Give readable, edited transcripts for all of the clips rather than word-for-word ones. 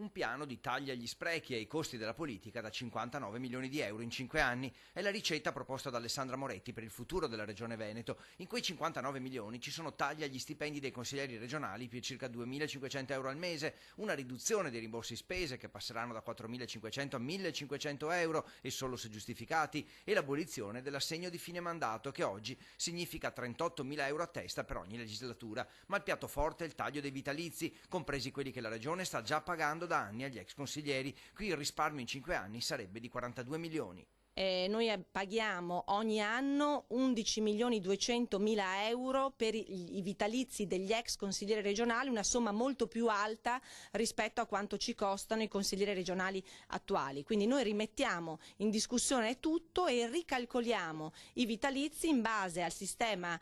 Un piano di tagli agli sprechi e ai costi della politica da 59 milioni di euro in 5 anni è la ricetta proposta da Alessandra Moretti per il futuro della Regione Veneto. In quei 59 milioni ci sono tagli agli stipendi dei consiglieri regionali per circa 2.500 euro al mese, una riduzione dei rimborsi spese che passeranno da 4.500 a 1.500 euro e solo se giustificati, e l'abolizione dell'assegno di fine mandato che oggi significa 38.000 euro a testa per ogni legislatura. Ma il piatto forte è il taglio dei vitalizi, compresi quelli che la Regione sta già pagando da anni agli ex consiglieri. Qui il risparmio in 5 anni sarebbe di 42 milioni. Noi paghiamo ogni anno 11.200.000 euro per i vitalizi degli ex consiglieri regionali, una somma molto più alta rispetto a quanto ci costano i consiglieri regionali attuali. Quindi noi rimettiamo in discussione tutto e ricalcoliamo i vitalizi in base al sistema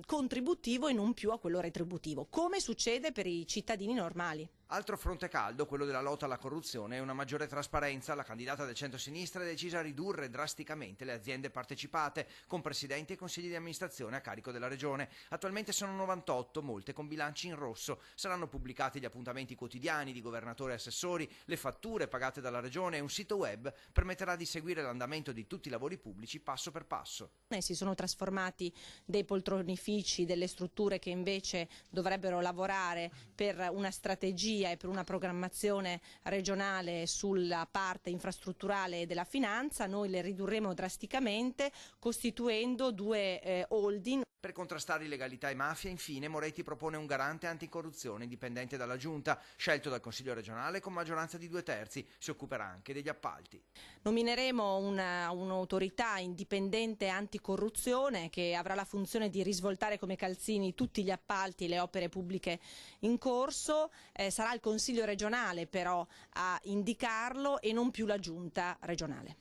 contributivo e non più a quello retributivo, come succede per i cittadini normali. Altro fronte caldo, quello della lotta alla corruzione e una maggiore trasparenza. La candidata del centro-sinistra è decisa a ridurre drasticamente le aziende partecipate, con presidenti e consigli di amministrazione a carico della regione. Attualmente sono 98, molte con bilanci in rosso. Saranno pubblicati gli appuntamenti quotidiani di governatori e assessori, le fatture pagate dalla regione e un sito web permetterà di seguire l'andamento di tutti i lavori pubblici passo per passo. Si sono trasformati dei poltronifici, delle strutture che invece dovrebbero lavorare per una strategia e per una programmazione regionale sulla parte infrastrutturale della finanza. Noi le ridurremo drasticamente costituendo due holding. Per contrastare illegalità e mafia, infine, Moretti propone un garante anticorruzione indipendente dalla Giunta, scelto dal Consiglio regionale con maggioranza di 2/3. Si occuperà anche degli appalti. Nomineremo un'autorità indipendente anticorruzione che avrà la funzione di risvoltare come calzini tutti gli appalti e le opere pubbliche in corso. Sarà il Consiglio regionale però a indicarlo e non più la Giunta regionale.